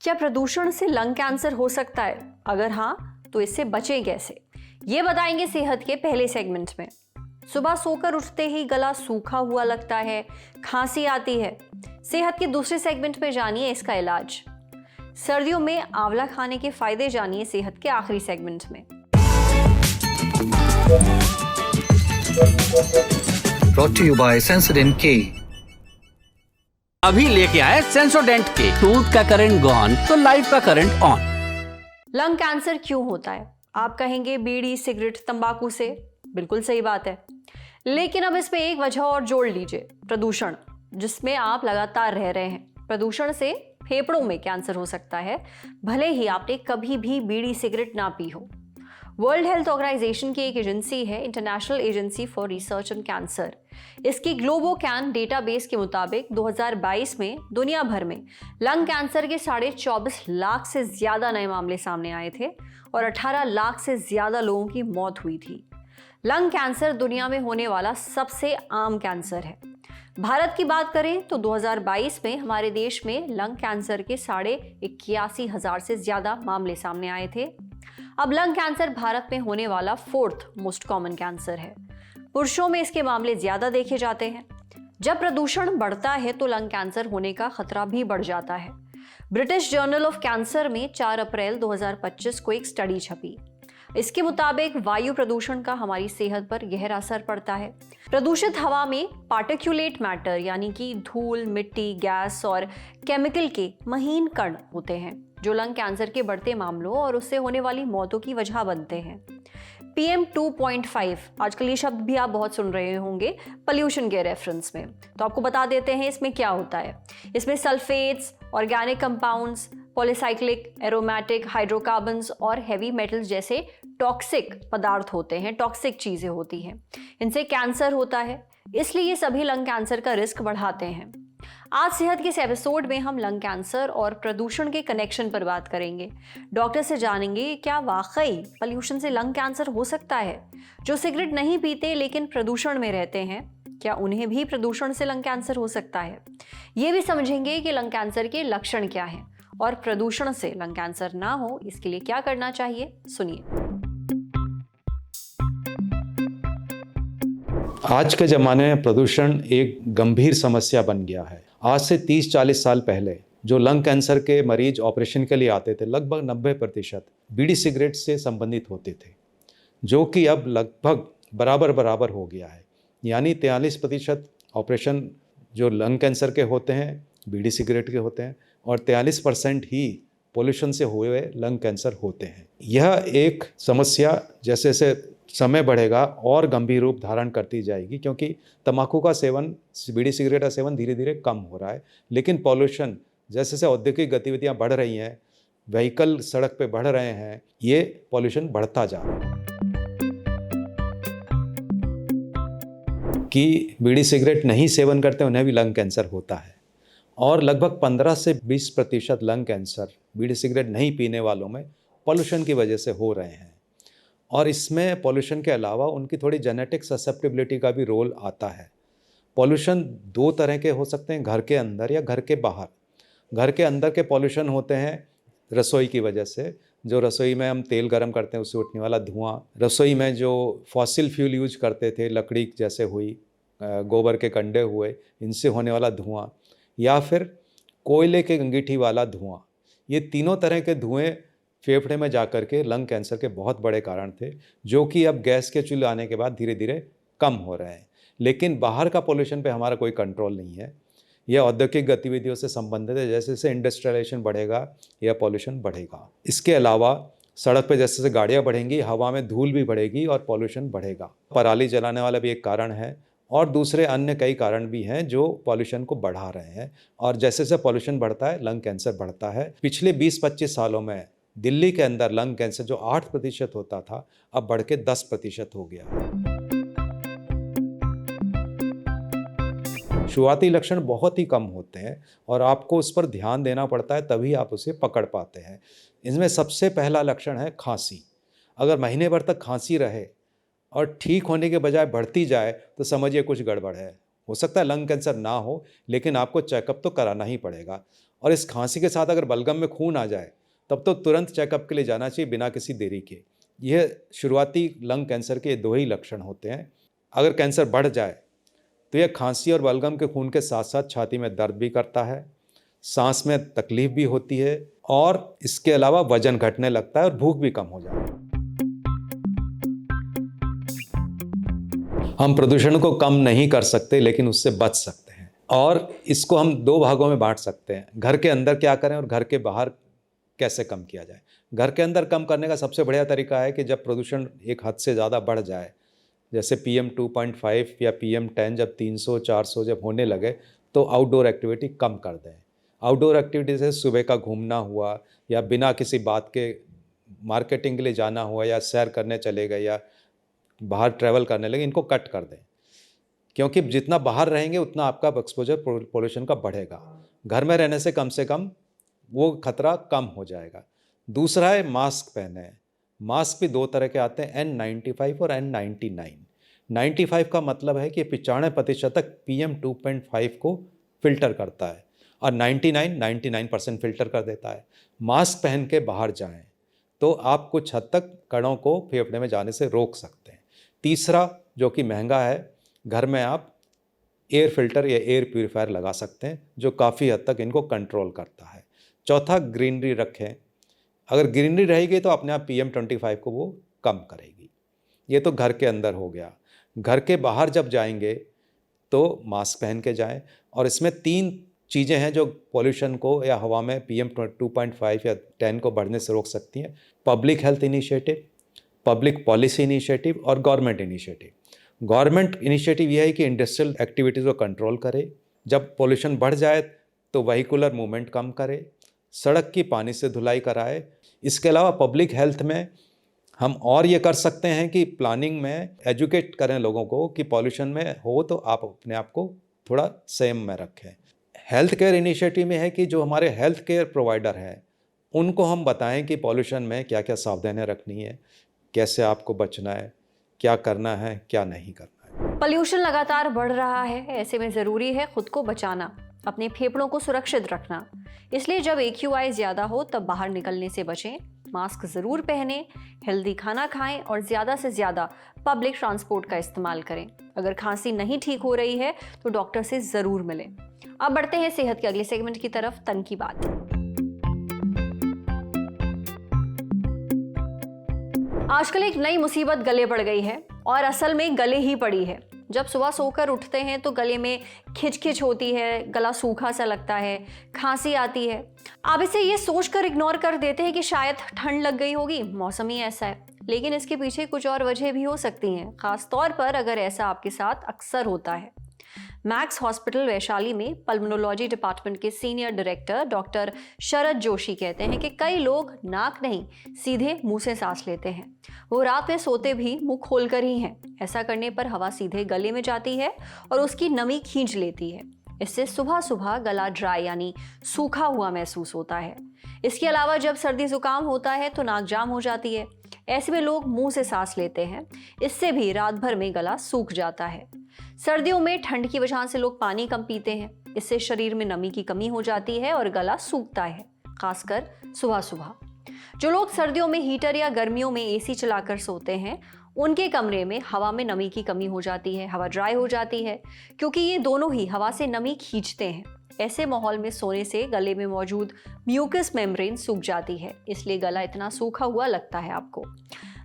क्या प्रदूषण से लंग कैंसर हो सकता है? अगर हाँ, तो इससे बचें कैसे? ये बताएंगे सेहत के पहले सेगमेंट में। सुबह सोकर उठते ही गला सूखा हुआ लगता है, खांसी आती है। सेहत के दूसरे सेगमेंट में जानिए इसका इलाज। सर्दियों में आंवला खाने के फायदे जानिए सेहत के आखिरी सेगमेंट में। Brought to you by Sensodyne K। अभी लेके आए सेंसोडेंट के टूथ का करंट गॉन तो लाइफ का करंट ऑन। लंग कैंसर क्यों होता है? आप कहेंगे बीड़ी, सिगरेट, तंबाकू से। बिल्कुल सही बात है, लेकिन अब इसमें एक वजह और जोड़ लीजिए, प्रदूषण, जिसमें आप लगातार रह रहे हैं। प्रदूषण से फेफड़ों में कैंसर हो सकता है, भले ही आपने कभी भी बीड़ी, सिगरेट ना पी हो। वर्ल्ड हेल्थ ऑर्गेनाइजेशन की एक एजेंसी है, international agency for research on cancer. इसकी ग्लोबोकैन डेटाबेस के मुताबिक 2022 में दुनिया भर में लंग कैंसर के 24.5 लाख से ज्यादा नए मामले सामने आए थे और 18 लाख से ज्यादा लोगों की मौत हुई थी। लंग कैंसर दुनिया में होने वाला सबसे आम कैंसर है। भारत की बात करें तो 2022 में हमारे देश में लंग कैंसर के 81,500 से ज्यादा मामले सामने आए थे। अब लंग कैंसर भारत में होने वाला 4th मोस्ट कॉमन कैंसर है। पुरुषों में इसके मामले ज्यादा देखे जाते हैं। जब प्रदूषण बढ़ता है तो लंग कैंसर होने का खतरा भी बढ़ जाता है। ब्रिटिश जर्नल ऑफ कैंसर में 4 अप्रैल 2025 को एक स्टडी छपी। इसके मुताबिक वायु प्रदूषण का हमारी सेहत पर गहरा असर पड़ता है। प्रदूषित हवा में पार्टिकुलेट मैटर यानी कि धूल, मिट्टी, गैस और केमिकल के महीन कण होते हैं, जो लंग कैंसर के बढ़ते मामलों और उससे होने वाली मौतों की वजह बनते हैं। PM 2.5, आजकल ये शब्द भी आप बहुत सुन रहे होंगे पोल्यूशन के रेफरेंस में। तो आपको बता देते हैं इसमें क्या होता है। इसमें sulphates, organic compounds, polycyclic, aromatic, hydrocarbons और हेवी मेटल्स जैसे टॉक्सिक पदार्थ होते हैं, टॉक्सिक चीजें होती हैं। इनसे कैंसर होता है, इसलिए ये सभी लंग कैंसर का रिस्क बढ़ाते हैं। आज सेहत के इस एपिसोड में हम लंग कैंसर और प्रदूषण के कनेक्शन पर बात करेंगे। डॉक्टर से जानेंगे क्या वाकई पोल्यूशन से लंग कैंसर हो सकता है। जो सिगरेट नहीं पीते लेकिन प्रदूषण में रहते हैं, क्या उन्हें भी प्रदूषण से लंग कैंसर हो सकता है। ये भी समझेंगे कि लंग कैंसर के लक्षण क्या हैं और प्रदूषण से लंग कैंसर ना हो इसके लिए क्या करना चाहिए। सुनिए। आज के ज़माने में प्रदूषण एक गंभीर समस्या बन गया है। आज से 30-40 साल पहले जो लंग कैंसर के मरीज ऑपरेशन के लिए आते थे, लगभग 90% बीड़ी सिगरेट से संबंधित होते थे, जो कि अब लगभग बराबर हो गया है। यानी 43% ऑपरेशन जो लंग कैंसर के होते हैं बीड़ी सिगरेट के होते हैं और 43% ही पोल्यूशन से हुए लंग कैंसर होते हैं। यह एक समस्या जैसे जैसे समय बढ़ेगा और गंभीर रूप धारण करती जाएगी, क्योंकि तंबाकू का सेवन, बीड़ी सिगरेट का सेवन धीरे धीरे कम हो रहा है, लेकिन पॉल्यूशन जैसे जैसे औद्योगिक गतिविधियां बढ़ रही हैं, व्हीकल सड़क पे बढ़ रहे हैं, ये पॉल्यूशन बढ़ता जा रहा है। कि बीड़ी सिगरेट नहीं सेवन करते उन्हें भी लंग कैंसर होता है और लगभग 15 से 20% लंग कैंसर बीड़ी सिगरेट नहीं पीने वालों में पॉल्यूशन की वजह से हो रहे हैं। और इसमें पॉल्यूशन के अलावा उनकी थोड़ी जेनेटिक ससेप्टिबिलिटी का भी रोल आता है। पॉल्यूशन 2 तरह के हो सकते हैं, घर के अंदर या घर के बाहर। घर के अंदर के पॉल्यूशन होते हैं रसोई की वजह से, जो रसोई में हम तेल गरम करते हैं उससे उठने वाला धुआं, रसोई में जो फॉसिल फ्यूल यूज करते थे, लकड़ी जैसे हुई, गोबर के कंडे हुए, इनसे होने वाला धुआं, या फिर कोयले के अंगीठी वाला धुआं। ये तीनों तरह के धुएँ फेफड़े में जाकर के लंग कैंसर के बहुत बड़े कारण थे, जो कि अब गैस के चूल्हे आने के बाद धीरे धीरे कम हो रहे हैं। लेकिन बाहर का पोल्यूशन पे हमारा कोई कंट्रोल नहीं है। यह औद्योगिक गतिविधियों से संबंधित है। जैसे जैसे इंडस्ट्रियलाइजेशन बढ़ेगा यह पॉल्यूशन बढ़ेगा। इसके अलावा सड़क पे जैसे जैसे गाड़ियाँ बढ़ेंगी, हवा में धूल भी बढ़ेगी और पॉल्यूशन बढ़ेगा। पराली जलाने वाला भी एक कारण है और दूसरे अन्य कई कारण भी हैं जो पॉल्यूशन को बढ़ा रहे हैं। और जैसे जैसे पॉल्यूशन बढ़ता है लंग कैंसर बढ़ता है। पिछले 20-25 सालों में दिल्ली के अंदर लंग कैंसर जो 8% होता था, अब बढ़ के 10% हो गया। शुरुआती लक्षण बहुत ही कम होते हैं और आपको उस पर ध्यान देना पड़ता है, तभी आप उसे पकड़ पाते हैं। इसमें सबसे पहला लक्षण है खांसी। अगर महीने भर तक खांसी रहे और ठीक होने के बजाय बढ़ती जाए तो समझिए कुछ गड़बड़ है। हो सकता है लंग कैंसर ना हो, लेकिन आपको चेकअप तो कराना ही पड़ेगा। और इस खांसी के साथ अगर बलगम में खून आ जाए तब तो तुरंत चेकअप के लिए जाना चाहिए बिना किसी देरी के। यह शुरुआती लंग कैंसर के दो ही लक्षण होते हैं। अगर कैंसर बढ़ जाए तो यह खांसी और बलगम के खून के साथ साथ छाती में दर्द भी करता है, सांस में तकलीफ भी होती है और इसके अलावा वजन घटने लगता है और भूख भी कम हो जाती है। हम प्रदूषण को कम नहीं कर सकते लेकिन उससे बच सकते हैं और इसको हम दो भागों में बांट सकते हैं। घर के अंदर क्या करें और घर के बाहर कैसे कम किया जाए। घर के अंदर कम करने का सबसे बढ़िया तरीका है कि जब प्रदूषण एक हद से ज़्यादा बढ़ जाए, जैसे PM 2.5 या PM 10 जब 300-400 जब होने लगे तो आउटडोर एक्टिविटी कम कर दें। आउटडोर एक्टिविटी से सुबह का घूमना हुआ या बिना किसी बात के मार्केटिंग के लिए जाना हुआ या सैर करने चले गए या बाहर ट्रैवल करने लगे, इनको कट कर दें, क्योंकि जितना बाहर रहेंगे उतना आपका एक्सपोजर पोल्यूशन का बढ़ेगा। घर में रहने से कम वो खतरा कम हो जाएगा। दूसरा है मास्क पहने। मास्क भी दो तरह के आते हैं, N95 और N99। 95 का मतलब है कि 95% तक PM 2.5 को फिल्टर करता है और 99% फिल्टर कर देता है। मास्क पहन के बाहर जाएं तो आप कुछ हद तक कणों को फेफड़े में जाने से रोक सकते हैं। तीसरा जो कि महंगा है, घर में आप एयर फिल्टर या एयर प्यूरीफायर लगा सकते हैं जो काफ़ी हद तक इनको कंट्रोल करता है। चौथा, ग्रीनरी रखें। अगर ग्रीनरी रहेगी तो अपने आप PM 25 को वो कम करेगी। ये तो घर के अंदर हो गया। घर के बाहर जब जाएंगे तो मास्क पहन के जाएं और इसमें 3 चीज़ें हैं जो पॉल्यूशन को या हवा में PM 2.5 या 10 को बढ़ने से रोक सकती हैं। Public health initiative, public policy initiative और गवर्नमेंट इनिशिएटिव। गवर्नमेंट इनिशिएटिव यह है कि इंडस्ट्रियल एक्टिविटीज़ को कंट्रोल करे, जब पॉल्यूशन बढ़ जाए तो व्हीकुलर मूवमेंट कम करे, सड़क की पानी से धुलाई कराए। इसके अलावा पब्लिक हेल्थ में हम और ये कर सकते हैं कि प्लानिंग में एजुकेट करें लोगों को कि पॉल्यूशन में हो तो आप अपने आप को थोड़ा संयम में रखें। हेल्थ केयर इनिशिएटिव में है कि जो हमारे हेल्थ केयर प्रोवाइडर हैं उनको हम बताएं कि पॉल्यूशन में क्या क्या सावधानियां रखनी है, कैसे आपको बचना है, क्या करना है, क्या नहीं करना है। पॉल्यूशन लगातार बढ़ रहा है, ऐसे में ज़रूरी है खुद को बचाना, अपने फेफड़ों को सुरक्षित रखना। इसलिए जब AQI ज़्यादा हो तब बाहर निकलने से बचें, मास्क ज़रूर पहनें, हेल्दी खाना खाएं और ज़्यादा से ज़्यादा पब्लिक ट्रांसपोर्ट का इस्तेमाल करें। अगर खांसी नहीं ठीक हो रही है तो डॉक्टर से ज़रूर मिलें। अब बढ़ते हैं सेहत के अगले सेगमेंट की तरफ, तन की बात। आजकल एक नई मुसीबत गले पड़ गई है और असल में गले ही पड़ी है। जब सुबह सोकर उठते हैं तो गले में खिचखिच होती है, गला सूखा सा लगता है, खांसी आती है। आप इसे ये सोचकर इग्नोर कर देते हैं कि शायद ठंड लग गई होगी, मौसम ही ऐसा है, लेकिन इसके पीछे कुछ और वजह भी हो सकती हैं, खास तौर पर अगर ऐसा आपके साथ अक्सर होता है। मैक्स हॉस्पिटल वैशाली में पल्मोनोलॉजी डिपार्टमेंट के senior director doctor Sharad Joshi कहते हैं कि कई लोग नाक नहीं सीधे मुंह से सांस लेते हैं। वो रात में सोते भी मुंह खोलकर ही हैं। ऐसा करने पर हवा सीधे गले में जाती है और उसकी नमी खींच लेती है। इससे सुबह सुबह गला ड्राई यानी सूखा हुआ महसूस होता है। इसके अलावा जब सर्दी जुकाम होता है तो नाक जाम हो जाती है। ऐसे में लोग मुंह से सांस लेते हैं, इससे भी रात भर में गला सूख जाता है। सर्दियों में ठंड की वजह से लोग पानी कम पीते हैं, इससे शरीर में नमी की कमी हो जाती है और गला सूखता है, खासकर सुबह सुबह। जो लोग सर्दियों में हीटर या गर्मियों में AC चलाकर सोते हैं उनके कमरे में हवा में नमी की कमी हो जाती है, हवा ड्राई हो जाती है, क्योंकि ये दोनों ही हवा से नमी खींचते हैं। ऐसे माहौल में सोने से गले में मौजूद म्यूकस मेम्ब्रेन सूख जाती है, इसलिए गला इतना सूखा हुआ लगता है आपको।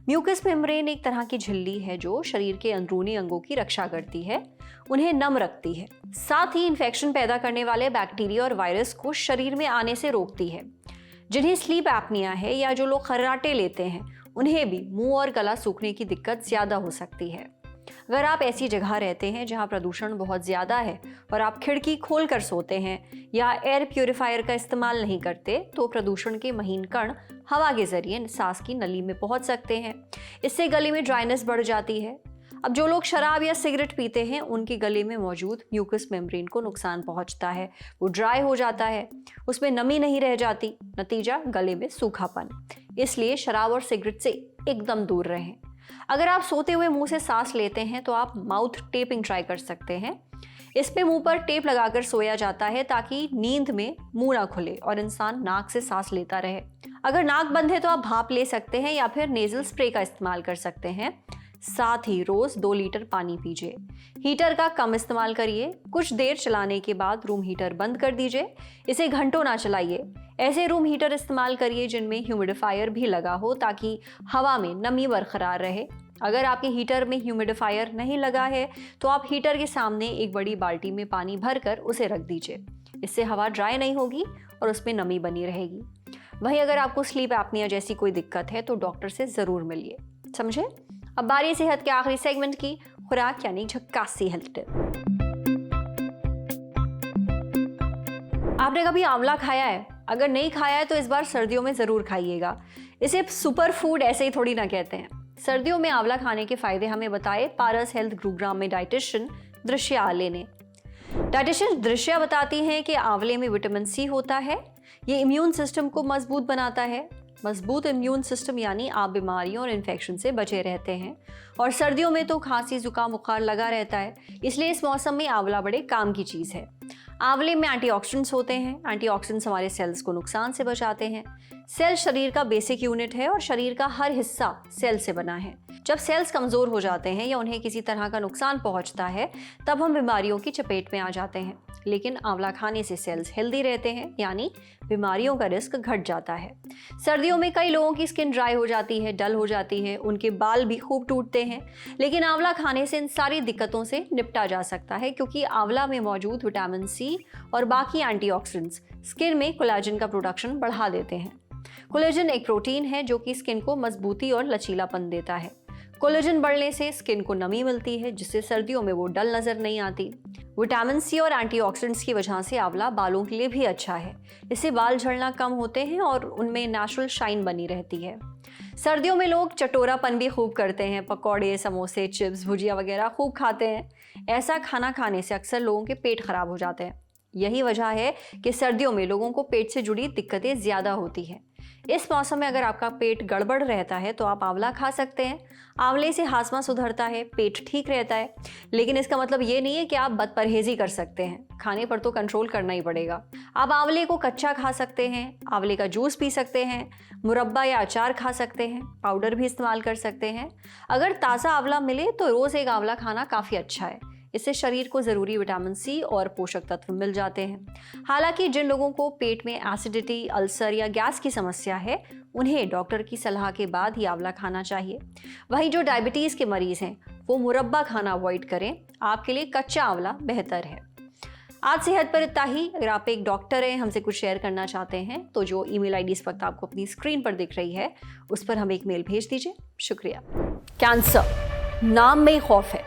म्यूकस मेम्ब्रेन एक तरह की झिल्ली है जो शरीर के अंदरूनी अंगों की रक्षा करती है, उन्हें नम रखती है, साथ ही इन्फेक्शन पैदा करने वाले बैक्टीरिया और वायरस को शरीर में आने से रोकती है। जिन्हें स्लीप एपनिया है या जो लोग खर्राटे लेते हैं उन्हें भी मुंह और गला सूखने की दिक्कत ज़्यादा हो सकती है। अगर आप ऐसी जगह रहते हैं जहां प्रदूषण बहुत ज़्यादा है और आप खिड़की खोल कर सोते हैं या एयर प्यूरीफायर का इस्तेमाल नहीं करते तो प्रदूषण के महीन कण हवा के जरिए सांस की नली में पहुंच सकते हैं। इससे गले में ड्राइनेस बढ़ जाती है। अब जो लोग शराब या सिगरेट पीते हैं उनके गले में मौजूद म्यूकस मेम्ब्रेन को नुकसान पहुंचता है, वो ड्राई हो जाता है, उसमें नमी नहीं रह जाती, नतीजा गले में सूखापन। इसलिए शराब और सिगरेट से एकदम दूर रहें। अगर आप सोते हुए मुंह से सांस लेते हैं तो आप माउथ टेपिंग ट्राई कर सकते हैं। इसमें मुंह पर टेप लगाकर सोया जाता है ताकि नींद में मुंह ना खुले और इंसान नाक से सांस लेता रहे। अगर नाक बंद है तो आप भाप ले सकते हैं या फिर नेजल स्प्रे का इस्तेमाल कर सकते हैं। साथ ही रोज 2 लीटर पानी पीजिए। हीटर का कम इस्तेमाल करिए। कुछ देर चलाने के बाद रूम हीटर बंद कर दीजिए। इसे घंटों ना चलाइए। ऐसे रूम हीटर इस्तेमाल करिए जिनमें ह्यूमिडिफायर भी लगा हो ताकि हवा में नमी बरकरार रहे। अगर आपके हीटर में ह्यूमिडिफायर नहीं लगा है तो आप हीटर के सामने एक बड़ी बाल्टी में पानी भरकर उसे रख दीजिए। इससे हवा ड्राई नहीं होगी और उसमें नमी बनी रहेगी। वहीं अगर आपको स्लीप एपनिया जैसी कोई दिक्कत है तो डॉक्टर से ज़रूर मिलिए। समझे? अब बारी सेहत के आखिरी सेगमेंट की, खुराक यानी झक्कासी हेल्थ टिप। आपने कभी आंवला खाया है? अगर नहीं खाया है तो इस बार सर्दियों में ज़रूर खाइएगा। इसे सुपर फूड ऐसे ही थोड़ी ना कहते हैं। सर्दियों में आंवला खाने के फायदे हमें बताए पारस हेल्थ गुरुग्राम में डाइटिशियन दृश्य आले ने। डाइटिशियन दृश्य बताती हैं कि आंवले में विटामिन सी होता है। ये इम्यून सिस्टम को मजबूत बनाता है। मजबूत इम्यून सिस्टम यानी आप बीमारियों और इन्फेक्शन से बचे रहते हैं। और सर्दियों में तो खांसी जुकाम बुखार लगा रहता है, इसलिए इस मौसम में आंवला बड़े काम की चीज़ है। आंवले में एंटीऑक्सीडेंट्स होते हैं। एंटीऑक्सीडेंट्स हमारे सेल्स को नुकसान से बचाते हैं। सेल शरीर का बेसिक यूनिट है और शरीर का हर हिस्सा सेल से बना है। जब सेल्स कमज़ोर हो जाते हैं या उन्हें किसी तरह का नुकसान पहुंचता है तब हम बीमारियों की चपेट में आ जाते हैं। लेकिन आंवला खाने से सेल्स हेल्दी रहते हैं, यानी बीमारियों का रिस्क घट जाता है। सर्दियों में कई लोगों की स्किन ड्राई हो जाती है, डल हो जाती है, उनके बाल भी खूब टूटते हैं। लेकिन आंवला खाने से इन सारी दिक्कतों से निपटा जा सकता है क्योंकि आंवला में मौजूद विटामिन सी और बाकी एंटीऑक्सीडेंट्स स्किन में कोलेजन का प्रोडक्शन बढ़ा देते हैं। कोलेजन एक प्रोटीन है जो कि स्किन को मजबूती और लचीलापन देता है। कोलेजन बढ़ने से स्किन को नमी मिलती है जिससे सर्दियों में वो डल नजर नहीं आती। विटामिन सी और एंटीऑक्सीडेंट्स की वजह से आंवला बालों के लिए भी अच्छा है। इससे बाल झड़ना कम होते हैं और उनमें नेचुरल शाइन बनी रहती है। सर्दियों में लोग चटोरापन भी खूब करते हैं। पकौड़े, समोसे, चिप्स, भुजिया वगैरह खूब खाते हैं। ऐसा खाना खाने से अक्सर लोगों के पेट खराब हो जाते हैं। यही वजह है कि सर्दियों में लोगों को पेट से जुड़ी दिक्कतें ज़्यादा होती हैं। इस मौसम में अगर आपका पेट गड़बड़ रहता है तो आप आंवला खा सकते हैं। आंवले से हाजमा सुधरता है, पेट ठीक रहता है। लेकिन इसका मतलब ये नहीं है कि आप बदपरहेजी कर सकते हैं। खाने पर तो कंट्रोल करना ही पड़ेगा। आप आंवले को कच्चा खा सकते हैं, आंवले का जूस पी सकते हैं, मुरब्बा या अचार खा सकते हैं, पाउडर भी इस्तेमाल कर सकते हैं। अगर ताज़ा आंवला मिले तो रोज़ एक आंवला खाना काफ़ी अच्छा है। इससे शरीर को ज़रूरी विटामिन सी और पोषक तत्व मिल जाते हैं। हालांकि जिन लोगों को पेट में एसिडिटी, अल्सर या गैस की समस्या है उन्हें डॉक्टर की सलाह के बाद ही आंवला खाना चाहिए। वहीं जो डायबिटीज़ के मरीज़ हैं वो मुरब्बा खाना अवॉइड करें। आपके लिए कच्चा आंवला बेहतर है। आज सेहत पर इतना ही। अगर आप एक डॉक्टर हैं, हमसे कुछ शेयर करना चाहते हैं तो जो ईमेल आईडी इस वक्त आपको अपनी स्क्रीन पर दिख रही है उस पर हमें एक मेल भेज दीजिए। शुक्रिया। कैंसर नाम में ही खौफ है,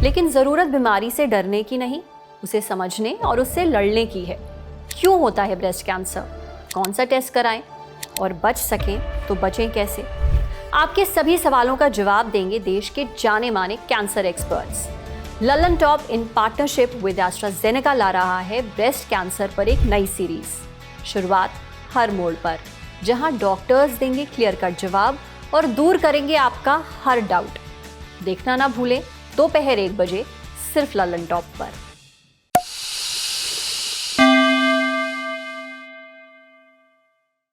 लेकिन ज़रूरत बीमारी से डरने की नहीं, उसे समझने और उससे लड़ने की है। क्यों होता है ब्रेस्ट कैंसर, कौन सा टेस्ट कराएं और बच सकें तो बचें कैसे? आपके सभी सवालों का जवाब देंगे देश के जाने माने cancer experts. Lallantop in partnership with AstraZeneca ला रहा है ब्रेस्ट कैंसर पर एक नई सीरीज। शुरुआत हर मोड़ पर, जहां डॉक्टर्स देंगे क्लियर कट जवाब और दूर करेंगे आपका हर डाउट। देखना ना भूलें दोपहर 1 बजे सिर्फ ललन टॉप पर।